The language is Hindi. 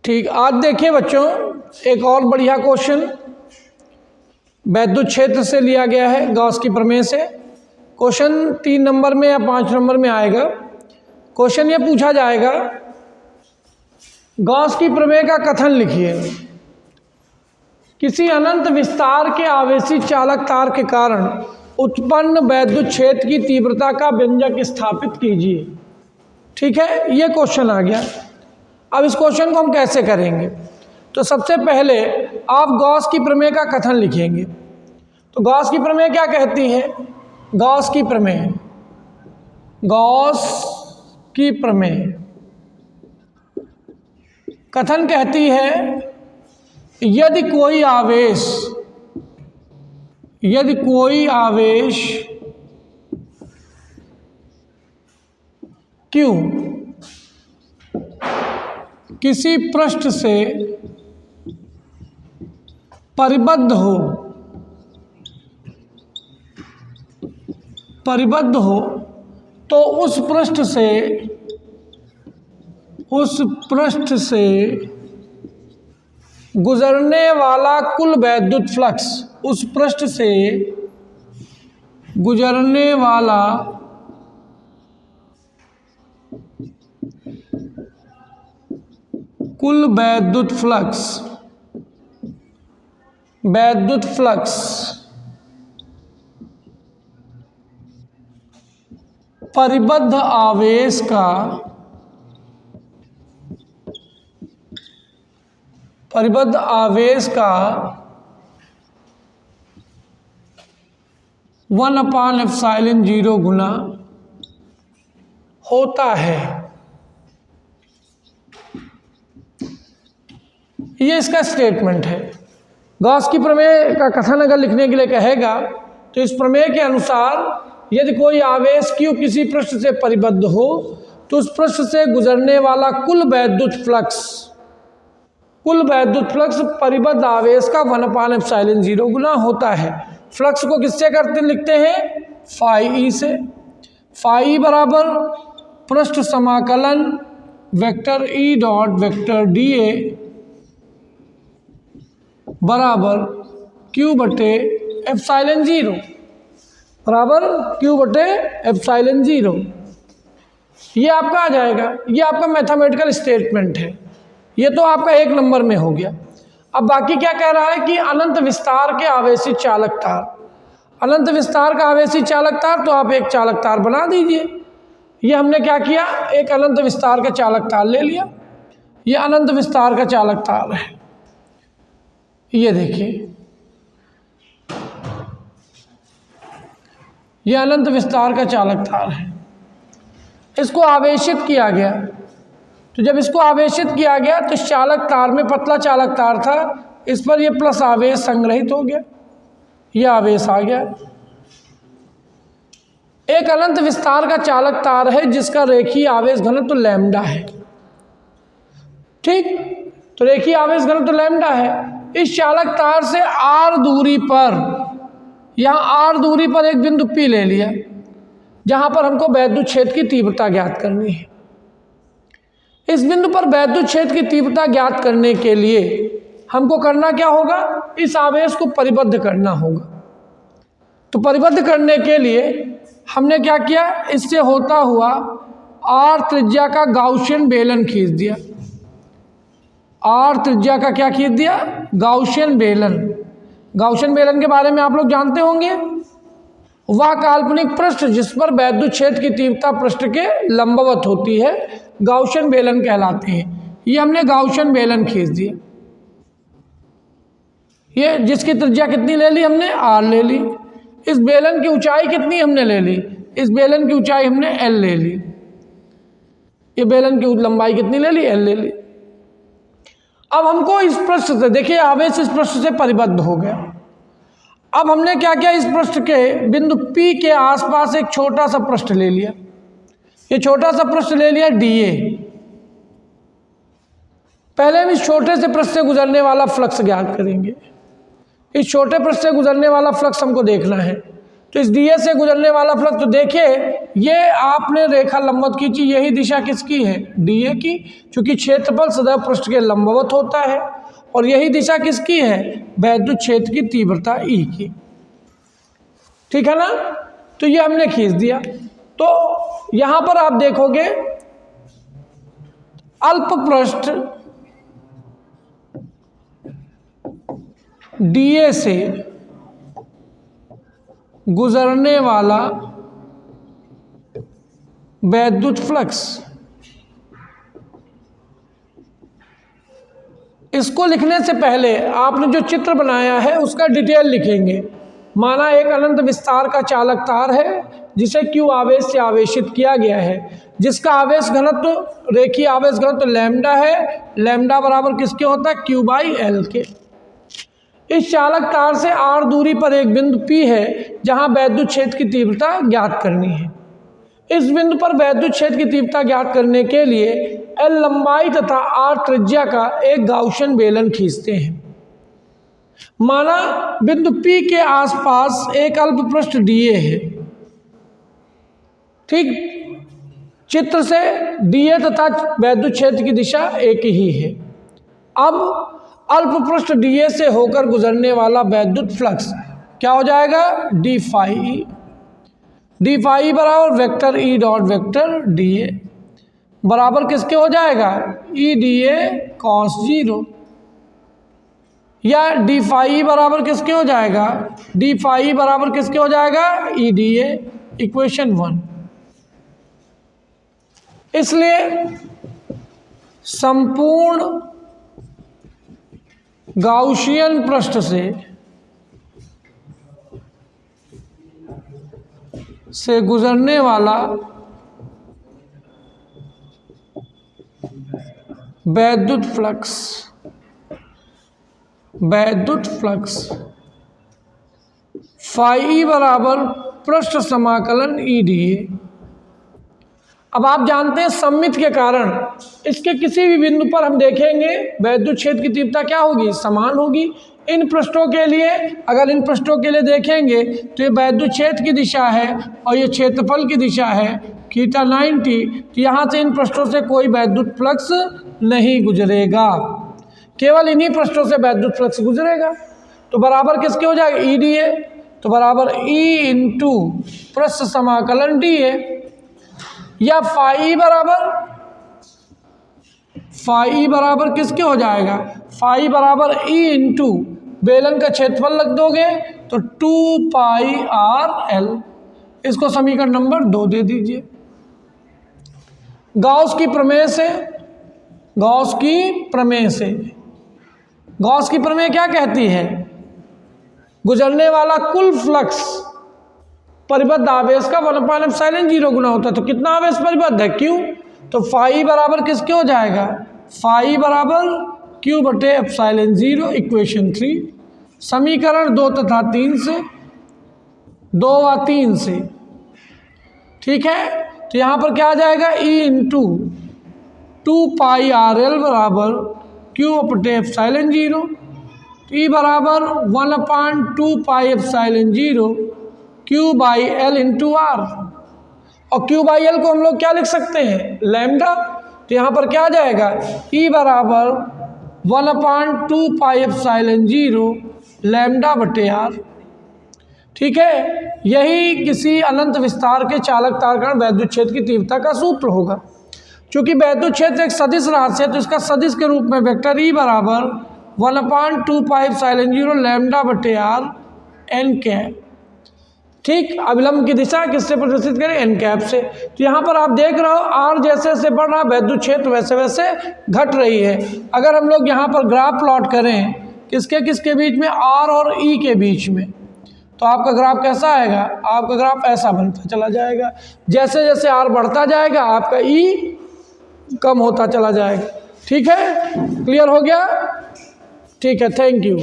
ठीक, आज देखिए बच्चों एक और बढ़िया क्वेश्चन वैद्युत क्षेत्र से लिया गया है, गॉस की प्रमेय से। क्वेश्चन 3 नंबर में या 5 नंबर में आएगा। क्वेश्चन ये पूछा जाएगा, गॉस की प्रमेय का कथन लिखिए। किसी अनंत विस्तार के आवेशित चालक तार के कारण उत्पन्न वैद्युत क्षेत्र की तीव्रता का व्यंजक स्थापित कीजिए। ठीक है, ये क्वेश्चन आ गया। अब इस क्वेश्चन को हम कैसे करेंगे? तो सबसे पहले आप गॉस की प्रमेय का कथन लिखेंगे। तो गॉस की प्रमेय क्या कहती है? गॉस की प्रमेय, गॉस की प्रमेय कथन कहती है, यदि कोई आवेश Q किसी पृष्ठ से परिबद्ध हो तो उस पृष्ठ से गुजरने वाला कुल वैद्युत फ्लक्स, उस पृष्ठ से गुजरने वाला कुल वैद्युत फ्लक्स परिबद्ध आवेश का 1/ε0 गुना होता है। ये इसका स्टेटमेंट है। गॉस की प्रमेय का कथन अगर लिखने के लिए कहेगा तो इस प्रमेय के अनुसार यदि कोई आवेश Q किसी पृष्ठ से परिबद्ध हो तो उस पृष्ठ से गुजरने वाला कुल वैद्युत फ्लक्स परिबद्ध आवेश का 1/ε0 गुना होता है। फ्लक्स को किससे लिखते हैं? φE से। φE बराबर पृष्ठ समाकलन vector E dot vector dA बराबर Q/ε0 ये आपका आ जाएगा। ये आपका मैथमेटिकल स्टेटमेंट है। ये तो आपका 1 नंबर में हो गया। अब बाकी क्या कह रहा है कि अनंत विस्तार के आवेशित चालक तार, अनंत विस्तार का आवेशित चालक तार, तो आप एक चालक तार बना दीजिए। ये हमने क्या किया, एक अनंत विस्तार का चालक तार ले लिया। ये अनंत विस्तार का चालक तार है। ये देखिए, ये अनंत विस्तार का चालक तार है। इसको आवेशित किया गया। तो जब इसको आवेशित किया गया तो इस चालक तार में, पतला चालक तार था, इस पर ये प्लस आवेश संग्रहित हो गया, ये आवेश आ गया। एक अनंत विस्तार का चालक तार है जिसका रेखीय आवेश घनत्व लैम्डा है। ठीक, तो रेखीय आवेश घनत्व लैम्डा है। इस चालक तार से r दूरी पर, यहाँ r दूरी पर एक बिंदु P ले लिया जहाँ पर हमको वैद्युत क्षेत्र की तीव्रता ज्ञात करनी है। इस बिंदु पर वैद्युत क्षेत्र की तीव्रता ज्ञात करने के लिए हमको करना क्या होगा? इस आवेश को परिबद्ध करना होगा। तो परिबद्ध करने के लिए हमने क्या किया, इससे होता हुआ r त्रिज्या का गाउसियन बेलन खींच दिया। r त्रिज्या का क्या खींच दिया? गाउसियन बेलन। गाउसियन बेलन के बारे में आप लोग जानते होंगे। वह काल्पनिक पृष्ठ जिस पर वैद्युत क्षेत्र की तीव्रता पृष्ठ के लंबवत होती है गाउसियन बेलन कहलाते हैं। ये हमने गाउसियन बेलन खींच दिया। ये जिसकी त्रिज्या कितनी ले ली हमने? r ले ली। इस बेलन की ऊंचाई कितनी हमने ले ली? इस बेलन की ऊंचाई हमने l ले ली। ये बेलन की लंबाई कितनी ले ली? l ले ली। अब हमको इस पृष्ठ से, देखिए आवेश इस पृष्ठ से परिबद्ध हो गया। अब हमने क्या किया, इस पृष्ठ के बिंदु P के आसपास एक छोटा सा पृष्ठ ले लिया। ये छोटा सा पृष्ठ ले लिया dA। पहले हम इस छोटे से पृष्ठ से गुजरने वाला फ्लक्स ज्ञात करेंगे। इस छोटे पृष्ठ से गुजरने वाला फ्लक्स हमको देखना है। तो इस dA से गुजरने वाला फ्लक्स, तो देखिए ये आपने रेखा लंबवत खींची, यही दिशा किसकी है? DA की, क्योंकि क्षेत्रफल सदैव पृष्ठ के लंबवत होता है। और यही दिशा किसकी है? वैद्युत क्षेत्र की तीव्रता E की। ठीक है ना? तो ये हमने खींच दिया। तो यहां पर आप देखोगे अल्प पृष्ठ DA से गुजरने वाला वैद्युत फ्लक्स, इसको लिखने से पहले आपने जो चित्र बनाया है उसका डिटेल लिखेंगे। माना एक अनंत विस्तार का चालक तार है जिसे Q आवेश से आवेशित किया गया है, जिसका आवेश घनत्व, रेखीय आवेश घनत्व लैम्डा है। लैम्डा बराबर किसके होता है? Q/L के। इस चालक तार से r दूरी पर एक बिंदु P है जहां वैद्युत क्षेत्र की तीव्रता ज्ञात करनी है। इस बिंदु पर वैद्युत क्षेत्र की तीव्रता ज्ञात करने के लिए L लंबाई तथा R त्रिज्या का एक गाउसियन बेलन खींचते हैं। माना बिंदु P के आसपास एक अल्प पृष्ठ DA है। ठीक, चित्र से DA तथा वैद्युत क्षेत्र की दिशा एक ही है। अब अल्प पृष्ठ DA से होकर गुजरने वाला वैद्युत फ्लक्स क्या हो जाएगा? d phi E। d phi E बराबर vector E dot vector DA बराबर किसके हो जाएगा? EDA cos 0। या d phi E बराबर किसके हो जाएगा? d phi E बराबर किसके हो जाएगा? EDA, equation 1। इसलिए संपूर्ण गाउसियन पृष्ठ से गुजरने वाला वैद्युत फ्लक्स phi E बराबर पृष्ठ समाकलन EDA। अब आप जानते हैं सममित के कारण इसके किसी भी बिंदु पर हम देखेंगे वैद्युत क्षेत्र की तीव्रता क्या होगी? समान होगी। इन पृष्ठों के लिए, अगर इन पृष्ठों के लिए देखेंगे तो ये वैद्युत क्षेत्र की दिशा है और ये क्षेत्रफल की दिशा है थीटा 90। तो यहाँ से इन पृष्ठों से कोई वैद्युत फ्लक्स नहीं गुजरेगा, केवल इन्हीं पृष्ठों से वैद्युत फ्लक्स गुजरेगा। तो बराबर किसके हो जाएगा? EDA। तो बराबर E इंटू पृष्ठ समाकलन DA। या phi E बराबर किसके हो जाएगा? phi E बराबर E इंटू बेलन का क्षेत्रफल रख दोगे तो 2 pi RL। इसको समीकरण नंबर 2 दे दीजिए। गॉस की प्रमेय क्या कहती है? गुजरने वाला कुल फ्लक्स परिबद्ध आवेश का 1/ε0 गुना होता है। तो कितना आवेश परिबद्ध है? Q। तो phi E बराबर किसके हो जाएगा? phi E बराबर Q/ε0, इक्वेशन 3। समीकरण 2 तथा 3 से, 2 व 3 से। ठीक है, तो यहाँ पर क्या आ जाएगा? E इंटू 2 pi RL बराबर Q/ε0। E बराबर 1/2 pi ε0 Q/L इंटू R। और Q/L को हम लोग क्या लिख सकते हैं? लैम्डा। तो यहाँ पर क्या आ जाएगा? E बराबर 1/2 pi ε0 λ/R। ठीक है, यही किसी अनंत विस्तार के चालक तार का वैद्युत क्षेत्र की तीव्रता का सूत्र होगा। क्योंकि वैद्युत क्षेत्र एक सदिश राशि है तो इसका सदिश के रूप में वेक्टर E बराबर 1/2 pi ε0 λ/R n कैप। ठीक, अविलंब की दिशा किससे प्रदर्शित करें? एन कैप से। तो यहाँ पर आप देख रहे हो R जैसे जैसे बढ़ रहा वैद्युत क्षेत्र वैसे वैसे घट रही है। अगर हम लोग यहाँ पर ग्राफ प्लॉट करें किसके बीच में? R और E के बीच में, तो आपका ग्राफ कैसा आएगा? आपका ग्राफ ऐसा बनता चला जाएगा। जैसे जैसे R बढ़ता जाएगा आपका E कम होता चला जाएगा। ठीक है, क्लियर हो गया? ठीक है, थैंक यू।